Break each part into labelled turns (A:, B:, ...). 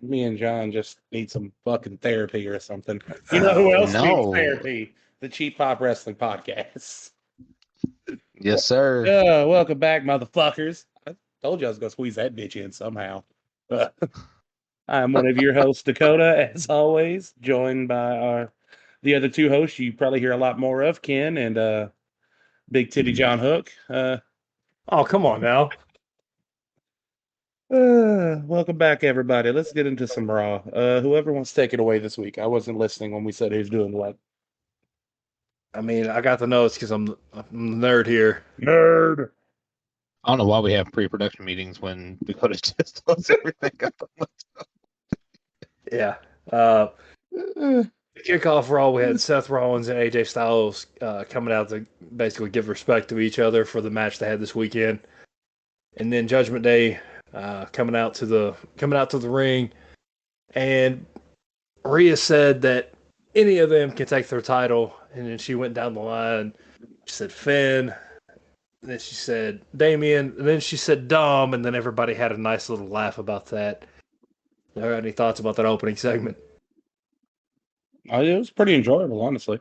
A: Me and John just need some fucking therapy or something. You know who else needs
B: No.
A: therapy? The Cheap Pop Wrestling Podcast.
B: Yes, sir.
A: Welcome back, motherfuckers. I told you I was going to squeeze that bitch in somehow. I'm one of your hosts, Dakota, as always, joined by the other two hosts you probably hear a lot more of, Ken and Big Titty John Hook.
C: Oh, come on now.
A: Welcome back, everybody. Let's get into some Raw. Whoever wants to take it away this week. I wasn't listening when we said who's doing what.
C: I mean, I got the notes because I'm the nerd here.
A: Nerd.
B: I don't know why we have pre-production meetings when Dakota just throws everything up.
C: Yeah. The kickoff Raw, we had Seth Rollins and AJ Styles coming out to basically give respect to each other for the match they had this weekend, and then Judgment Day coming out to the ring, and Rhea said that any of them can take their title, and then she went down the line. She said Finn, and then she said Damien, and then she said Dom, and then everybody had a nice little laugh about that. You got any thoughts about that opening segment?
A: It was pretty enjoyable, honestly.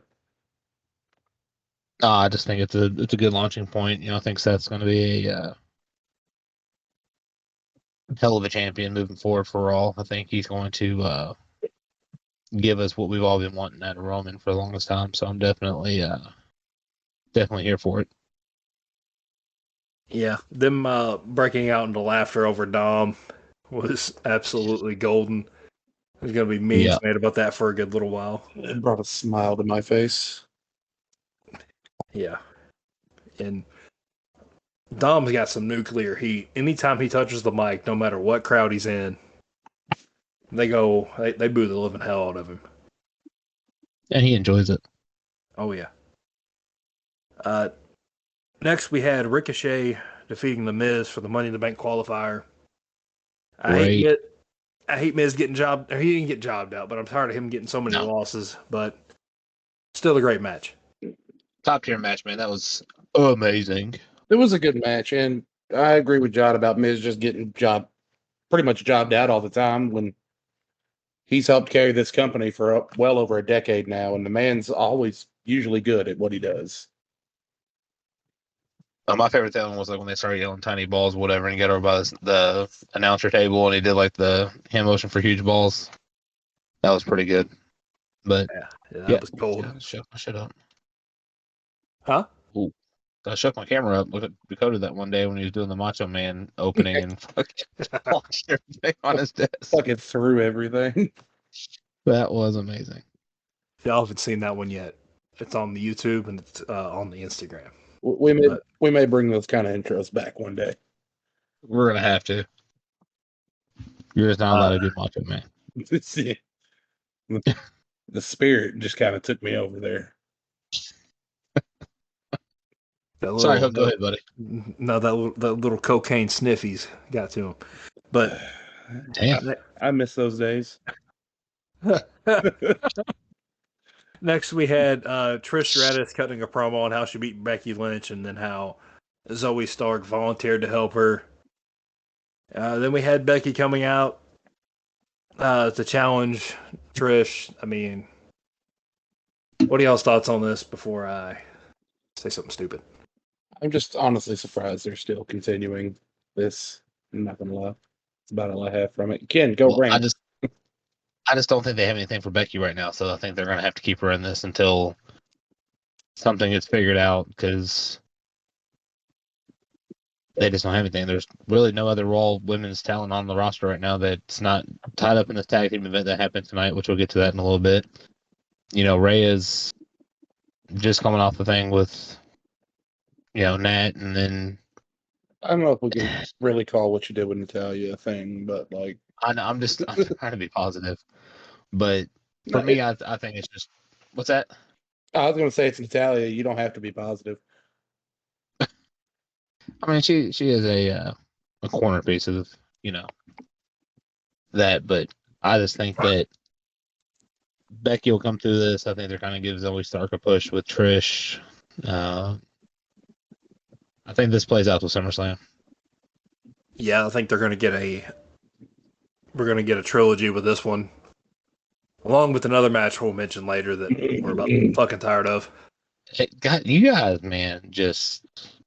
B: I just think it's a good launching point. I think Seth's going to be a hell of a champion moving forward for Raw. I think he's going to give us what we've all been wanting out of Roman for the longest time. So I'm definitely here for it.
C: Yeah, them breaking out into laughter over Dom was absolutely golden. There's going to be memes made about that for a good little while.
A: It brought a smile to my face.
C: Yeah. And Dom's got some nuclear heat. Anytime he touches the mic, no matter what crowd he's in, they boo the living hell out of him.
B: And he enjoys it.
C: Oh, yeah. Next, we had Ricochet defeating The Miz for the Money in the Bank qualifier. I hate Miz getting jobbed. Or he didn't get jobbed out, but I'm tired of him getting so many losses. But still a great match.
B: Top tier match, man. That was amazing.
A: It was a good match, and I agree with John about Miz just getting pretty much jobbed out all the time when he's helped carry this company for well over a decade now, and the man's always usually good at what he does.
B: My favorite thing was like when they started yelling tiny balls, whatever, and he got over by the announcer table and he did like the hand motion for huge balls. That was pretty good. But
C: that was cool.
B: Shut my shit up.
C: Huh?
B: Ooh. I shook my camera up. Look at Dakota that one day when he was doing the Macho Man opening and fucking launched everything on his desk.
A: Fucking threw everything.
B: That was amazing.
C: Y'all haven't seen that one yet. It's on the YouTube and it's on the Instagram.
A: We may bring those kind of intros back one day.
B: We're gonna have to. You're just not allowed to do Macho Man.
A: The spirit just kind of took me over there.
B: Sorry, Hook, go ahead, buddy.
C: No, that little cocaine sniffies got to him. But
B: damn,
A: I miss those days.
C: Next, we had Trish Stratus cutting a promo on how she beat Becky Lynch, and then how Zoe Stark volunteered to help her. Then we had Becky coming out to challenge Trish. I mean, what are y'all's thoughts on this before I say something stupid?
A: I'm just honestly surprised they're still continuing this. I'm not gonna lie. It's about all I have from it. Ken, go bring.
B: I just don't think they have anything for Becky right now, so I think they're gonna have to keep her in this until something gets figured out because they just don't have anything. There's really no other Raw women's talent on the roster right now that's not tied up in this tag team event that happened tonight, which we'll get to that in a little bit. Rhea is just coming off the thing with Nat, and then
A: I don't know if we can really call what you did with Natalia a thing, but like
B: I'm trying to be positive, but for me, I think it's just what's that?
A: I was going to say it's Natalia. You don't have to be positive.
B: I mean, she is a corner piece of that, but I just think that Becky will come through this. I think they're kind of give Zoe Stark a push with Trish. I think this plays out to SummerSlam.
C: Yeah, I think they're going to get we're going to get a trilogy with this one, along with another match we'll mention later that we're about fucking tired of.
B: God, you guys, man, just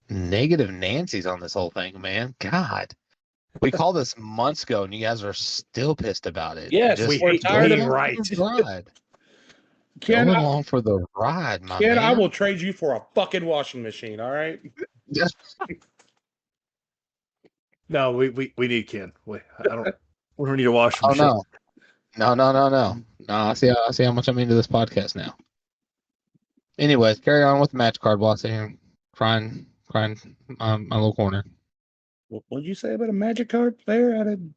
B: negative Nancy's on this whole thing, man. God. We called this months ago, and you guys are still pissed about it.
A: Yes,
B: Just
A: we're tired of
C: being
A: it.
C: right.
B: Ride.
A: Ken,
B: Go along for the ride, my
A: Ken,
B: man.
A: I will trade you for a fucking washing machine, all right?
C: No, we need Ken. We don't need a washing
B: Oh
C: machine.
B: no. I see how much I'm into this podcast now. Anyways, carry on with the match card while I sit here crying my little corner.
A: What did you say about a magic card there? I didn't.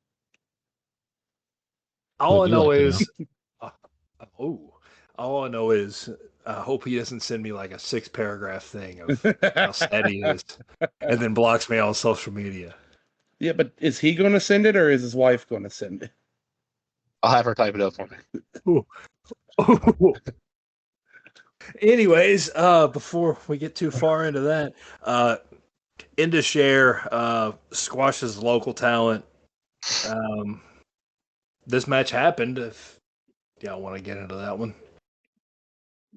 C: All I
B: Would you
C: know
B: like to
C: is, all I know is, I hope he doesn't send me like a 6-paragraph thing of how sad he is, and then blocks me on social media.
A: Yeah, but is he going to send it or is his wife going to send it?
B: I'll have her type it up for me.
C: Anyways, before we get too far into that, Indus squashes local talent. This match happened. If y'all want to get into that one,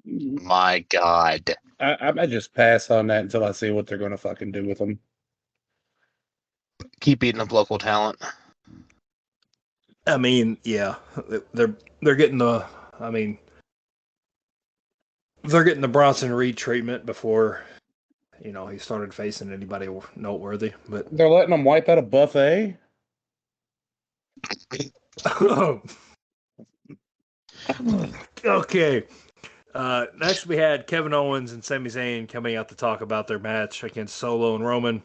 B: My God.
A: I just pass on that until I see what they're going to fucking do with them.
B: Keep eating up local talent.
C: I mean, yeah, they're getting the. I mean, they're getting the Bronson Reed treatment before, he started facing anybody noteworthy. But
A: They're letting them wipe out a buffet?
C: Okay. Next, we had Kevin Owens and Sami Zayn coming out to talk about their match against Solo and Roman.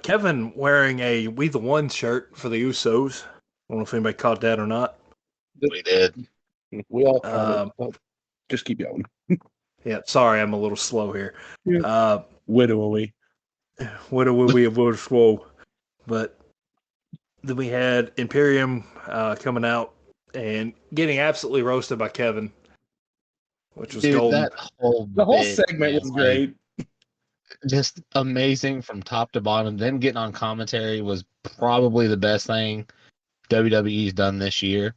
C: Kevin wearing a We the One shirt for the Usos. I don't know if anybody caught that or not.
B: We did.
A: We all caught it. Just keep going.
C: Yeah, sorry, I'm a little slow here.
A: Yeah. Widowy.
C: Widowy. Slow. But then we had Imperium coming out and getting absolutely roasted by Kevin, which was golden.
A: The whole segment was great.
B: Just amazing from top to bottom. Them getting on commentary was probably the best thing WWE's done this year.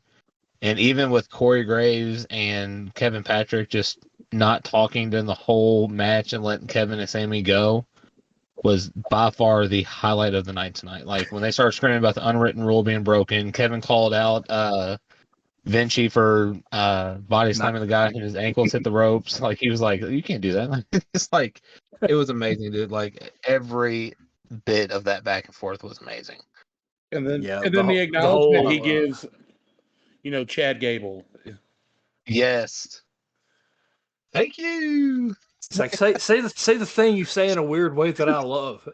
B: And even with Corey Graves and Kevin Patrick just not talking during the whole match and letting Kevin and Sami go was by far the highlight of the night tonight. Like when they started screaming about the unwritten rule being broken, Kevin called out Vinci for body slamming the guy and his ankles hit the ropes. Like he was like, "You can't do that." Like, it's like it was amazing, dude. Like every bit of that back and forth was amazing.
A: And then the acknowledgement he gives, Chad Gable.
B: Yes. Thank you.
C: It's like say the thing you say in a weird way that I love.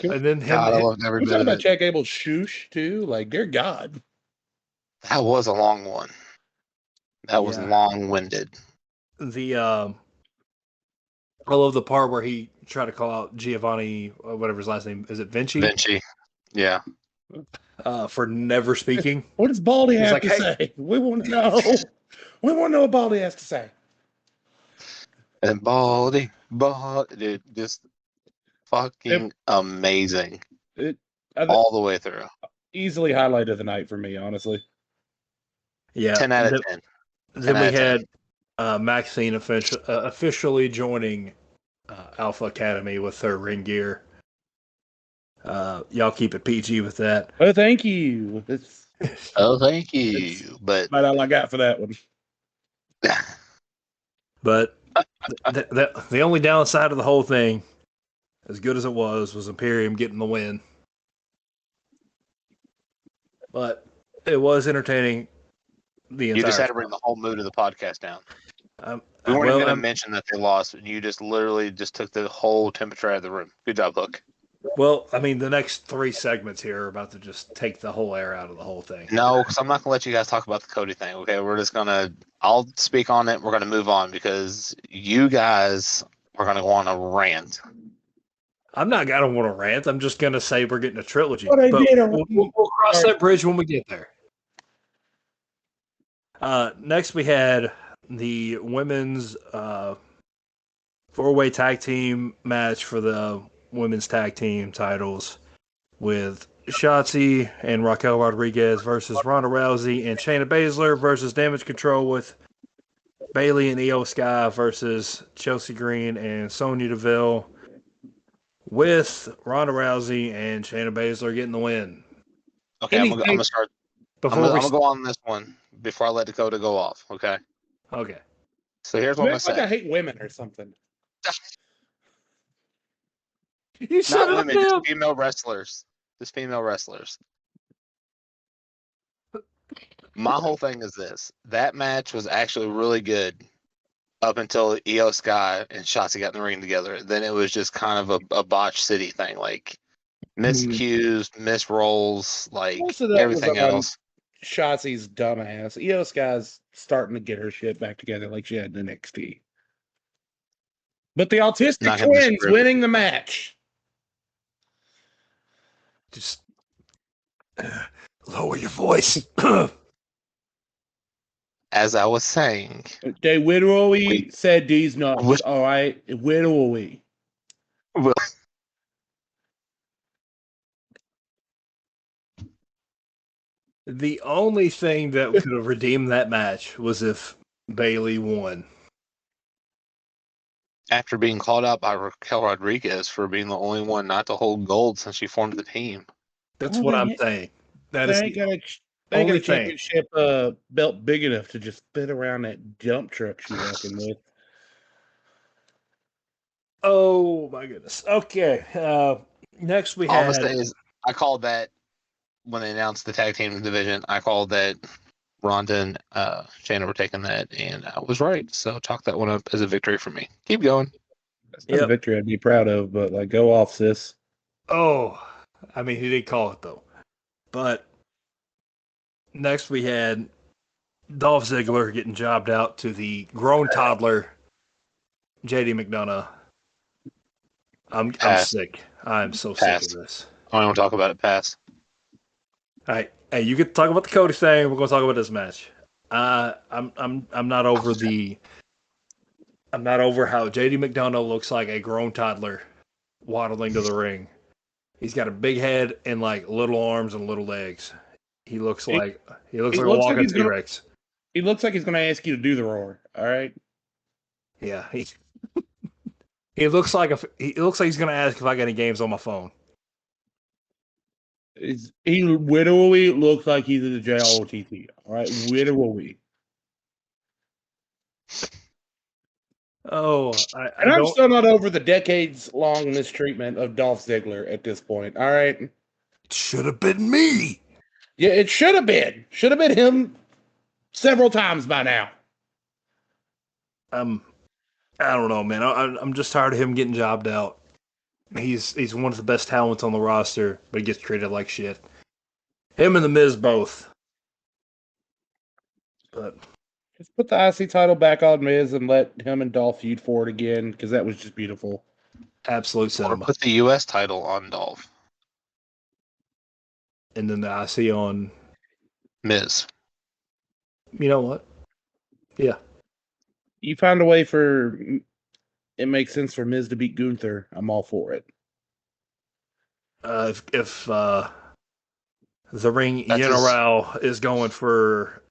C: And then
B: God, I loved every bit of
A: about
B: it.
A: Chad Gable's shoosh too. Like, dear God.
B: That was a long one. That was long-winded.
C: I love the part where he tried to call out Giovanni, whatever his last name is. It Vinci?
B: Vinci. Yeah.
C: For never speaking.
A: What does Baldy have to say? We want to know. We want to know what Baldy has to say.
B: And Baldy, dude, just fucking amazing. All the way through.
A: Easily highlight of the night for me, honestly.
C: Yeah.
B: 10 out of 10.
C: Then we had Maxine officially joining Alpha Academy with her ring gear. Y'all keep it PG with that.
A: Oh, thank you.
B: Thank you. But
A: about all I got for that one.
C: But the only downside of the whole thing, as good as it was Imperium getting the win. But it was entertaining.
B: You just had to bring the whole mood of the podcast down. We weren't even going to mention that they lost, and you just literally just took the whole temperature out of the room. Good job, Hook.
C: Well, I mean, the next 3 segments here are about to just take the whole air out of the whole thing.
B: No, because I'm not going to let you guys talk about the Cody thing, okay? We're just going to... I'll speak on it. We're going to move on because you guys are going to go on a rant.
C: I'm not going to want to rant. I'm just going to say we're getting a trilogy.
A: But
C: we'll cross that bridge when we get there. Next, we had the women's 4-way tag team match for the women's tag team titles with Shotzi and Raquel Rodriguez versus Ronda Rousey and Shayna Baszler versus Damage Control with Bailey and Io Sky versus Chelsea Green and Sonya Deville with Ronda Rousey and Shayna Baszler getting the win.
B: Okay, I'm gonna start. I'm gonna go on this one before I let Dakota go off. Okay.
C: Okay.
B: So here's what
A: You
B: I'm
A: act
B: gonna
A: like I
B: say.
A: hate women or something.
C: You shut
B: Not
C: up,
B: women,
C: Tim.
B: just female wrestlers. Just female wrestlers. My whole thing is this: that match was actually really good up until Io Sky and Shotzi got in the ring together. Then it was just kind of a botch city thing, like miscues, miss rolls, like
A: Most of that was
B: everything
A: on
B: else.
A: Shotzi's dumbass. Io Sky's starting to get her shit back together like she had in NXT. But the autistic
B: Not gonna
A: twins
B: disagree.
A: winning the match.
C: Just lower your voice.
B: As I was saying,
A: They literally said these nuts.
B: Which-
A: All right, literally.
B: well,
C: The only thing that could have redeemed that match was if Bailey won.
B: after being called out by Raquel Rodriguez for being the only one not to hold gold since she formed the team.
C: That's
A: Well,
C: what
A: they
C: I'm
A: ain't-
C: saying. That
A: They
C: is
A: ain't
C: the
A: got a
C: only thing.
A: championship belt big enough to just fit around that dump truck she's walking with.
C: Oh my goodness. Okay. Next we
B: All I'm
C: had.
B: gonna say is I called that when they announced the tag team division. I called that Ronda and Shayna were taking that, and I was right. So chalk that one up as a victory for me. Keep going.
A: That's not a
C: Yep.
A: victory I'd be proud of, but like, go off, sis.
C: Oh, I mean, he did call it though. But next we had Dolph Ziggler getting jobbed out to the grown toddler, JD McDonough. I'm
B: Pass.
C: sick. I'm so
B: Pass.
C: sick of this.
B: I don't want to talk about it. Pass.
C: All right, hey, you get to talk about the Cody thing. We're gonna talk about this match. I'm not over the. I'm not over how JD McDonough looks like a grown toddler waddling to the ring. He's got a big head and like little arms and little legs. He looks like a walking
A: he's gonna-
C: T-Rex.
A: He looks like he's going to ask you to do the roar. All right.
C: Yeah, he looks like he's gonna ask if I got any games on my phone.
A: He literally looks like he's in the JLOTT. All right, literally.
C: Oh,
A: And I'm
C: don't.
A: still not over the decades-long mistreatment of Dolph Ziggler at this point. All right.
C: Should have been me.
A: Yeah, it should have been. Should have been him several times by now.
C: I don't know, man. I'm just tired of him getting jobbed out. He's one of the best talents on the roster, but he gets treated like shit. Him and the Miz both. But
A: Just put the IC title back on Miz and let him and Dolph feud for it again, because that was just beautiful.
C: absolute
B: Or
C: cinema.
B: put the U.S. title on Dolph.
C: And then the IC on.
B: Miz.
C: You know what? Yeah.
A: You find a way for it makes sense for Miz to beat Gunther. I'm all for it.
C: If the ring
B: That's
C: general is going for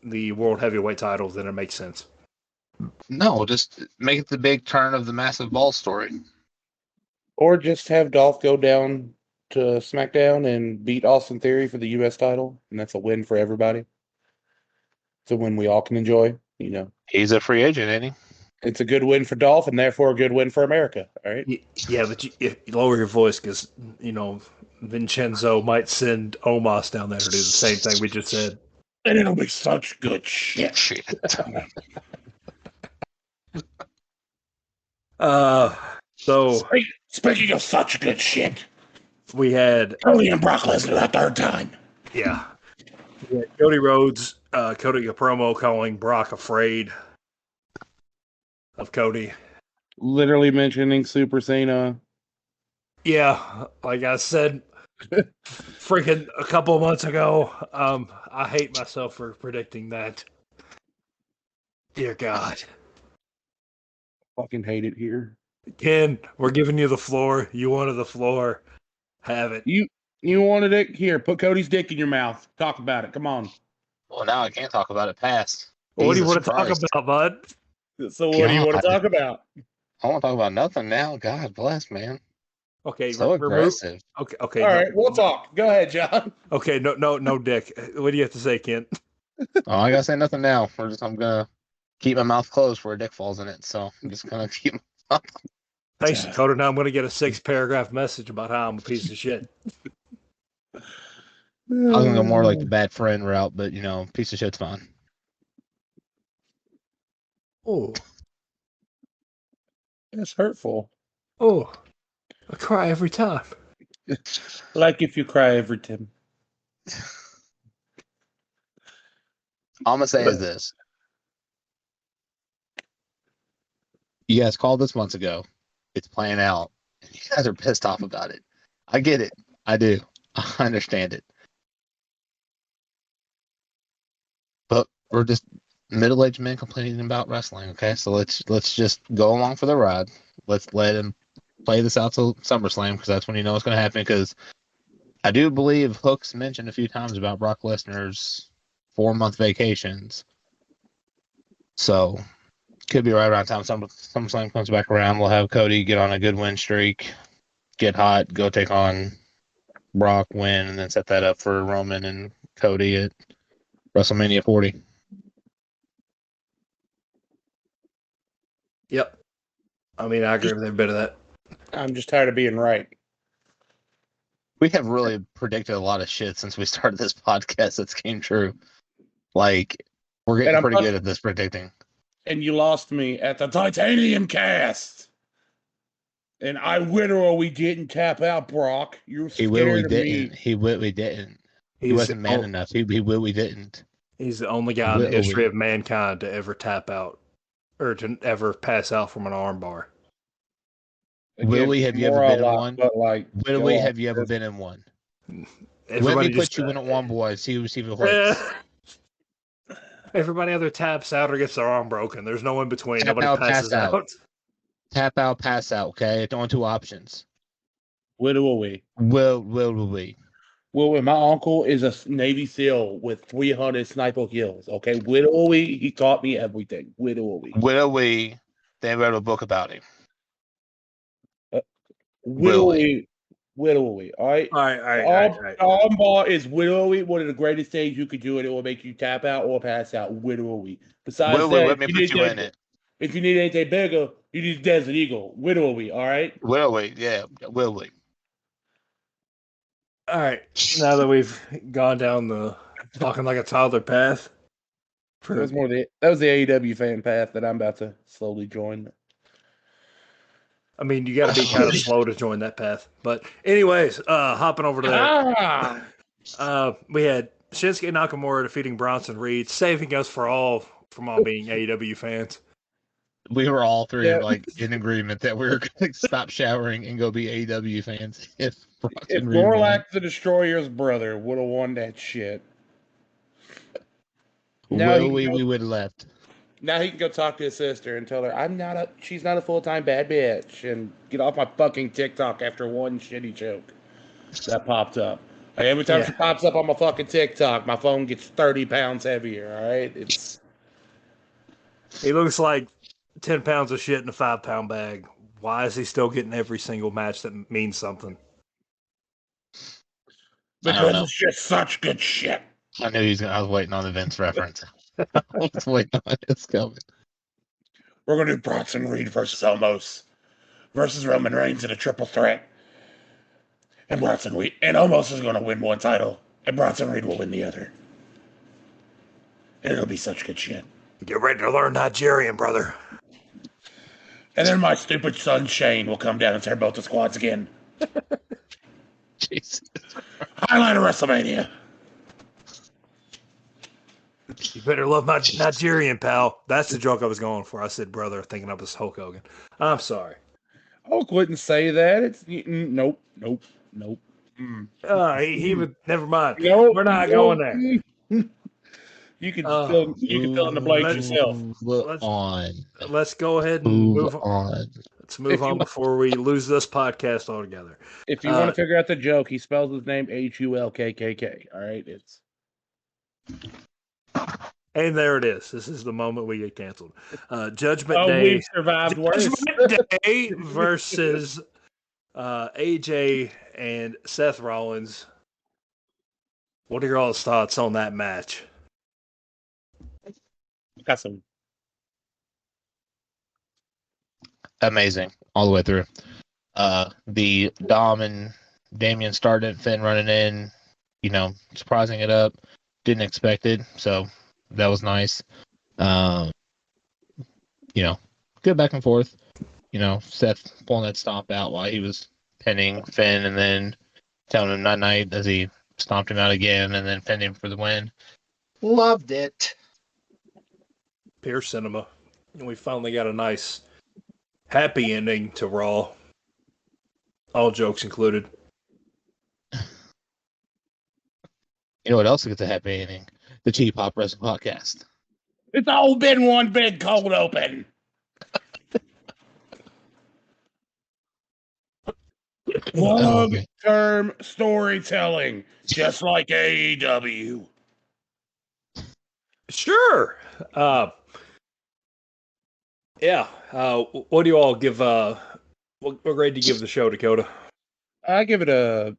C: the world heavyweight title, then it makes sense.
B: No, just make it the big turn of the massive ball story.
A: Or just have Dolph go down to SmackDown and beat Austin Theory for the U.S. title, and that's a win for everybody. It's a win we all can enjoy. You know,
B: He's a free agent, ain't he?
A: it's a good win for Dolph, and therefore a good win for America. All right.
C: Yeah, but you lower your voice because Vincenzo might send Omos down there to do the same thing we just said.
A: And it'll be such good shit.
C: So
A: Speaking of such good shit,
C: we had
A: Cody and Brock Lesnar the third time.
C: Yeah. Cody Rhodes, Cody a promo calling Brock afraid of Cody.
A: Literally mentioning Super Cena.
C: Yeah, like I said freaking a couple of months ago, I hate myself for predicting that. Dear God.
A: Fucking hate it here.
C: Ken, we're giving you the floor. You wanted the floor. Have it.
A: You wanted it? Here, put Cody's dick in your mouth. Talk about it. Come on.
B: Well, now I can't talk about it past.
C: What do you
B: Jesus
C: want to
B: Christ.
C: talk about, bud?
A: So what do you want to
B: God.
A: talk about?
B: I won't talk about nothing now. God bless, man.
C: Okay,
B: So
C: remove.
B: aggressive.
C: Okay.
A: All
C: no,
A: right, we'll talk. Go ahead, John.
C: Okay, no, Dick. What do you have to say, Kent?
B: Oh, I gotta say nothing now. I'm gonna keep my mouth closed where a dick falls in it. So I'm just gonna keep.
C: Thanks, Dakota. Now I'm going to get a 6-paragraph message about how I'm a piece of shit.
B: I was gonna go more like the bad friend route, but piece of shit's fine.
C: Oh,
A: That's hurtful.
C: I cry every time.
A: Like if you cry every time.
B: All I'm gonna say is this: you guys called this months ago. It's playing out, and you guys are pissed off about it. I get it. I do. I understand it. But we're just middle-aged men complaining about wrestling. Okay, so let's just go along for the ride. Let's let him play this out till SummerSlam because that's when you know it's going to happen. Because I do believe Hook's mentioned a few times about Brock Lesnar's 4-month vacations. So could be right around time SummerSlam comes back around. We'll have Cody get on a good win streak, get hot, go take on Brock, win, and then set that up for Roman and Cody at WrestleMania 40.
C: Yep. I mean, I agree with every bit of that.
A: I'm just tired of being right.
B: We have really predicted a lot of shit since we started this podcast that's came true. Like, we're getting pretty good at this predicting.
A: And you lost me at the Titanium Cast. And I literally didn't tap out Brock. You're scared of me.
B: He literally didn't. He wasn't man enough. He literally didn't.
C: He's the only guy in the history of mankind to ever tap out or to ever pass out from an armbar.
B: Willie, have you ever been in one? Willie, have you ever been in one? Let me put you in one, boys. See who's even worse.
C: Everybody either taps out or gets their arm broken. There's no in between. Nobody passes out.
B: Tap out, pass out. Okay, it's only 2 options.
A: Willie.
B: Willie.
A: Well, my uncle is a Navy SEAL with 300 sniper kills. Okay, Willie, he taught me everything.
B: Willie, they wrote a book about him.
A: Willie. All right.
C: All right.
A: Armbar is Willie, one of the greatest things you could do, and it will make you tap out or pass out. Willie. Besides that,
B: let me put you in it.
A: If you need anything bigger, you need Desert Eagle. Willie, all right?
B: Willie, yeah, Willie.
C: All right. Now that we've gone down the talking like a toddler path.
A: That was the AEW fan path that I'm about to slowly join.
C: I mean, you got to be kind of slow to join that path. But anyways, hopping over to that. We had Shinsuke Nakamura defeating Bronson Reed, saving us from all being AEW fans.
B: We were all three in agreement that we were going to stop showering and go be AEW fans. If
A: Morlock the Destroyer's brother would have won that shit.
B: We would have left.
A: Now he can go talk to his sister and tell her she's not a full-time bad bitch, and get off my fucking TikTok after one shitty joke that popped up. Like every time she pops up on my fucking TikTok, my phone gets 30 pounds heavier. All right,
C: he looks like 10 pounds of shit in a 5-pound bag. Why is he still getting every single match that means something?
A: Because it's just such good shit.
B: I knew I was waiting on the Vince reference. I was waiting on it's coming.
A: We're going to do Bronson Reed versus Omos versus Roman Reigns in a triple threat. And Omos is going to win one title, and Bronson Reed will win the other. And it'll be such good shit.
C: Get ready to learn Nigerian, brother.
A: And then my stupid son Shane will come down and tear both the squads again.
B: Jesus.
A: Highlight of WrestleMania.
C: You better love my Nigerian, pal. That's the joke I was going for. I said brother, thinking of as Hulk Hogan. I'm sorry.
A: Hulk wouldn't say that. It's nope.
C: He would. Never mind.
A: Nope,
C: we're not going there.
A: You can fill in the blanks yourself.
C: Let's go ahead and move on. Let's move on before we lose this podcast altogether.
A: If you want to figure out the joke, he spells his name Hulkkk. All right, it's.
C: And there it is. This is the moment we get canceled. Judgment Day.
A: We've survived worse.
C: Judgment Day versus AJ and Seth Rollins. What are your all's thoughts on that match?
A: Got some.
B: Amazing all the way through. The Dom and Damian started, Finn running in, surprising it up. Didn't expect it, so that was nice. Good back and forth. Seth pulling that stomp out while he was pinning Finn and then telling him night night as he stomped him out again and then pinned him for the win. Loved it.
C: Pure cinema. And we finally got a nice happy ending to Raw. All jokes included.
B: You know what else gets a happy ending? The Cheap Pop Wrestling Podcast.
A: It's all been one big cold open. Long-term storytelling, just like AEW.
C: Sure. What do you all give? What grade do you give the show, Dakota?
A: I give it I'm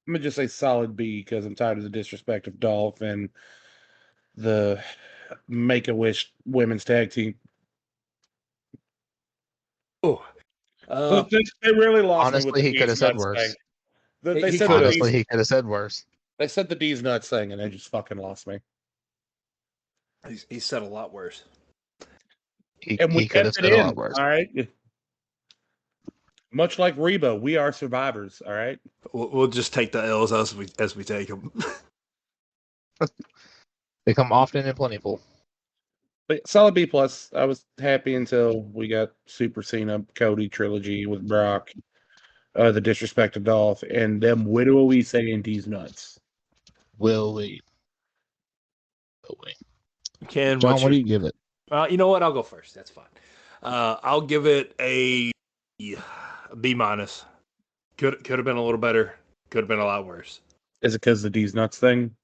A: gonna just say solid B because I'm tired of the disrespect of Dolph and the Make-A-Wish women's tag team.
C: Oh,
A: they really lost
B: honestly,
A: me with the
B: he could have said worse.
C: Honestly,
B: he could have said worse.
A: They said the D's nuts thing, and they just fucking lost me.
C: He said a lot worse.
B: He could have said a lot worse.
A: All right. Much like Reba, we are survivors. All right.
C: We'll just take the L's as we take them.
B: They come often and plentiful.
A: But solid B plus. I was happy until we got Super Cena Cody trilogy with Brock, the disrespect of Dolph, and them we saying these nuts.
B: Will we?
C: Ken,
B: John, what do you give it?
C: You know what? I'll go first. That's fine. I'll give it a B minus. Could have been a little better. Could have been a lot worse.
A: Is it because the D's nuts thing?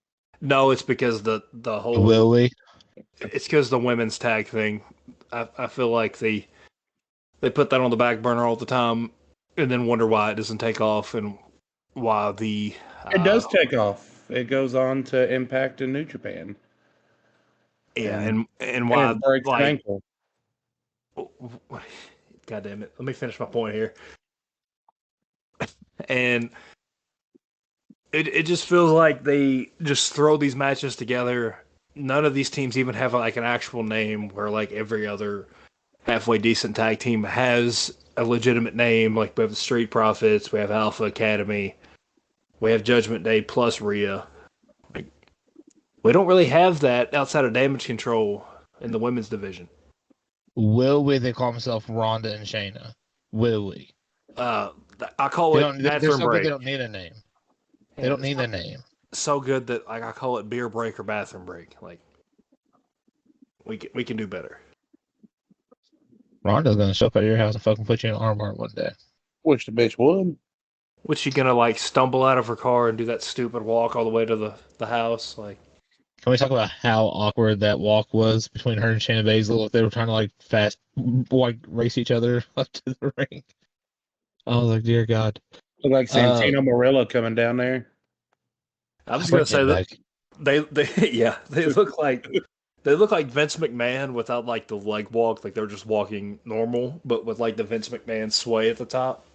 C: No, it's because the whole.
B: Will we?
C: It's because the women's tag thing. I feel like they put that on the back burner all the time, and then wonder why it doesn't take off and why the.
A: It does take off. It goes on to Impact and New Japan.
C: Yeah, and why
A: it breaks an ankle.
C: God damn it! Let me finish my point here. And it just feels like they just throw these matches together. None of these teams even have like an actual name. Where like every other halfway decent tag team has a legitimate name. Like we have the Street Profits, we have Alpha Academy, we have Judgment Day plus Rhea. We don't really have that outside of Damage Control in the women's division.
B: Will we? They call themselves Ronda and Shayna. Will we?
C: I call it bathroom break.
B: They don't need a name. They don't need a name.
C: So good that like I call it beer break or bathroom break. Like we can do better.
B: Ronda's gonna show up at your house and fucking put you in an armbar one day.
A: Wish the bitch would.
C: Was she gonna like stumble out of her car and do that stupid walk all the way to the house? Like,
B: can we talk about how awkward that walk was between her and Shayna Baszler? If they were trying to like race each other up to the ring. Oh, like dear God!
A: Look like Santino Marella coming down there.
C: I was gonna say that they look like Vince McMahon without like the leg walk, like they're just walking normal, but with like the Vince McMahon sway at the top.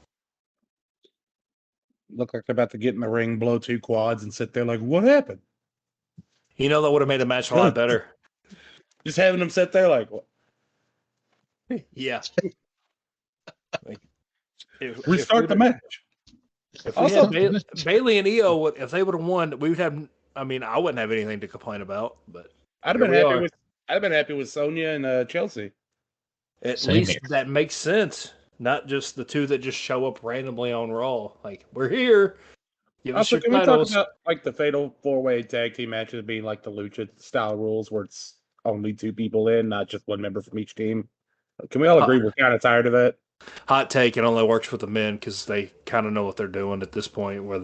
A: Look like they're about to get in the ring, blow two quads, and sit there like, what happened?
C: You know that would have made the match a lot better.
A: Just having them sit there like, what?
C: Yeah. Like,
A: restart the match.
C: If we had Bailey and Io, if they would have won, we would have. I mean, I wouldn't have anything to complain about. But
A: I'd have been happy with Sonya and Chelsea.
C: At least that makes sense. Not just the two that just show up randomly on Raw. Like, we're here. Give us your titles.
A: We talk about like the fatal 4-way tag team matches being like the Lucha style rules where it's only two people in, not just one member from each team? Can we all agree we're kind of tired of that?
C: hot take. It only works with the men because they kind of know what they're doing at this point. Where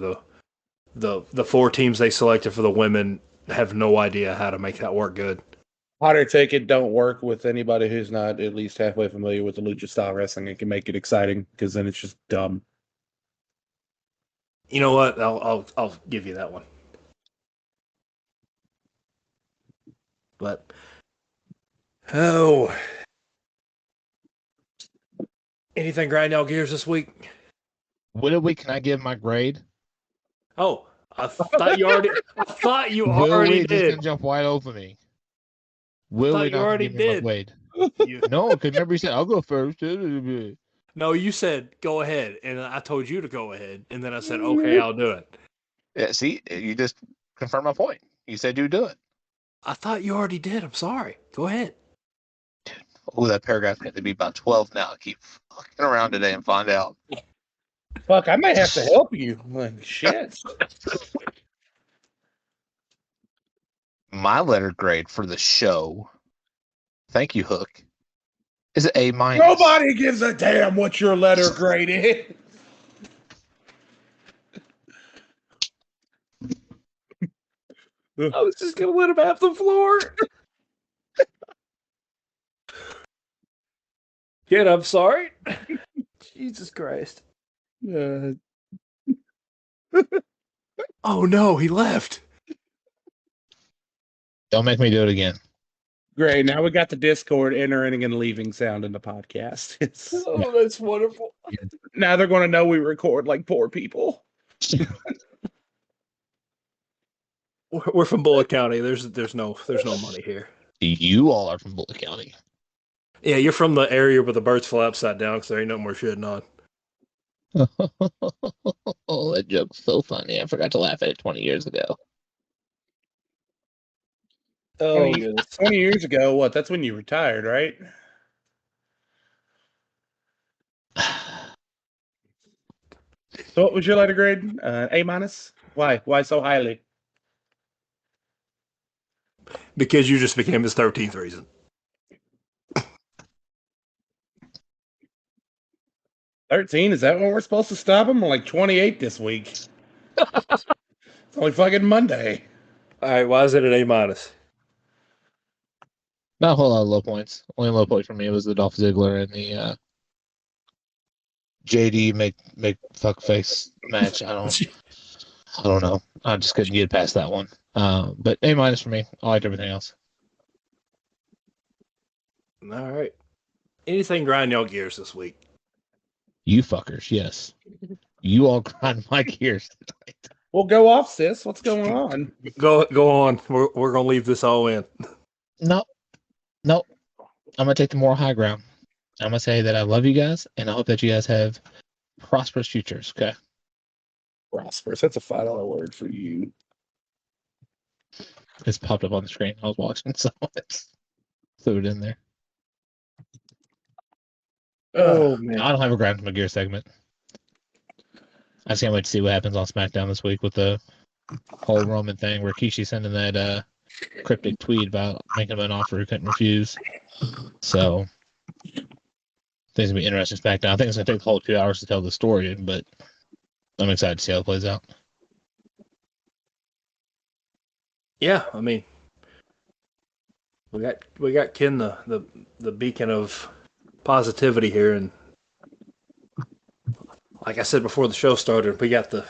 C: the 4 teams they selected for the women have no idea how to make that work good.
A: Hotter take it don't work with anybody who's not at least halfway familiar with the lucha style wrestling. It can make it exciting because then it's just dumb.
C: You know what? I'll give you that one. But anything grind out gears this week?
B: Will can I give my grade?
C: Oh, I thought you already. I thought you
B: Will
C: already
B: we
C: did.
B: just gonna jump wide open me? Will
C: thought
B: we
C: you
B: not
C: already
B: give me my
C: did.
B: grade?
C: You-
B: No, because remember you said I'll go first.
C: no, you said go ahead, and I told you to go ahead, and then I said okay, I'll do it.
B: Yeah, see, you just confirmed my point. You said you do it.
C: I thought you already did. I'm sorry. Go ahead.
B: Oh, that paragraph's going to be about 12 now. I keep fucking around today and find out.
A: Fuck, I may have to help you. Like, shit.
B: My letter grade for the show, thank you, Hook, is an A-.
A: Nobody gives a damn what your letter grade is.
C: I was just gonna let him have the floor. Kid, I'm sorry. Jesus Christ. Oh no, he left.
B: Don't make me do it again.
A: Great. Now we got the Discord entering and leaving sound in the podcast.
C: Oh, that's wonderful.
A: Now they're going to know we record like poor people.
C: We're from Bullitt County. There's no money here.
B: You all are from Bullitt County.
C: Yeah, you're from the area where the birds fly upside down because there ain't no more shitting on.
B: Oh, that joke's so funny. I forgot to laugh at it 20 years ago.
C: Oh,
A: 20 years ago, what? That's when you retired, right? So what was your letter grade? A minus? Why? Why so highly?
C: because you just became his 13th reason.
A: $13? Is that when we're supposed to stop him? We're like 28 this week. It's only fucking Monday.
C: All right, why is it an A minus?
B: Not a whole lot of low points. Only low point for me was the Dolph Ziggler and the JD make fuck face match. I don't know. I just couldn't get past that one. But A minus for me. I liked everything else.
C: All right. Anything grind y'all gears this week?
B: You fuckers, yes. You all grind my gears tonight.
A: Well, go off, sis. What's going on?
C: Go on. We're gonna leave this all in.
B: Nope. I'm gonna take the moral high ground. I'm gonna say that I love you guys, and I hope that you guys have prosperous futures. Okay.
A: Prosperous. That's a $5 word for you.
B: It's popped up on the screen. I was watching, so let's threw it in there.
C: Oh man.
B: I don't have a grind my gear segment. I just can't wait to see what happens on SmackDown this week with the whole Roman thing where Rikishi sending that cryptic tweet about making him an offer he couldn't refuse. So things gonna be interesting SmackDown. I think it's gonna take the whole 2 hours to tell the story, but I'm excited to see how it plays out.
C: Yeah, I mean, we got Ken the beacon of positivity here, and like I said before the show started, we got the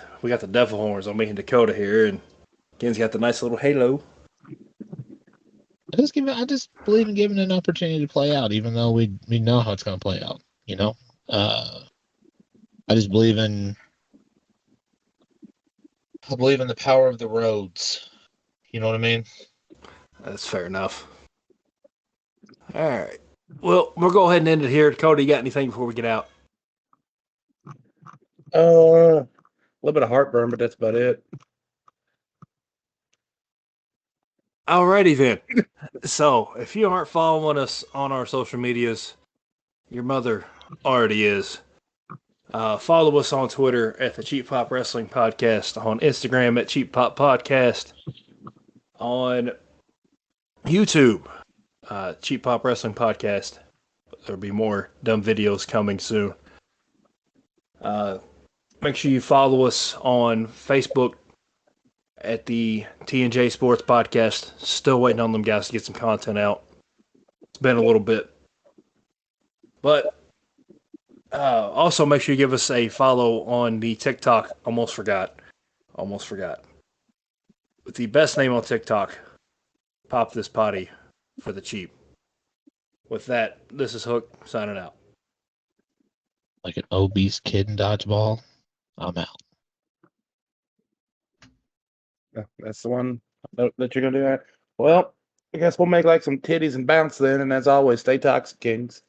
C: devil horns on me and Dakota here, and Ken's got the nice little halo.
B: I just believe in giving it an opportunity to play out, even though we know how it's going to play out. You know, I just believe in the power of the roads. You know what I mean?
C: That's fair enough. All right. Well, we'll go ahead and end it here. Dakota, you got anything before we get out?
A: A little bit of heartburn, but that's about it.
C: Alrighty then. So, if you aren't following us on our social medias, your mother already is. Follow us on Twitter at the Cheap Pop Wrestling Podcast, on Instagram at Cheap Pop Podcast, on YouTube, Cheap Pop Wrestling Podcast. there'll be more dumb videos coming soon. Make sure you follow us on Facebook at the T&J Sports Podcast. Still waiting on them guys to get some content out. It's been a little bit. But also make sure you give us a follow on the TikTok. Almost forgot. With the best name on TikTok, Pop This Potty for the cheap. With that, this is Hook signing out.
B: Like an obese kid in dodgeball. I'm out.
A: That's the one that you're gonna do that. Well, I guess we'll make like some titties and bounce then, and as always, stay toxic, kings.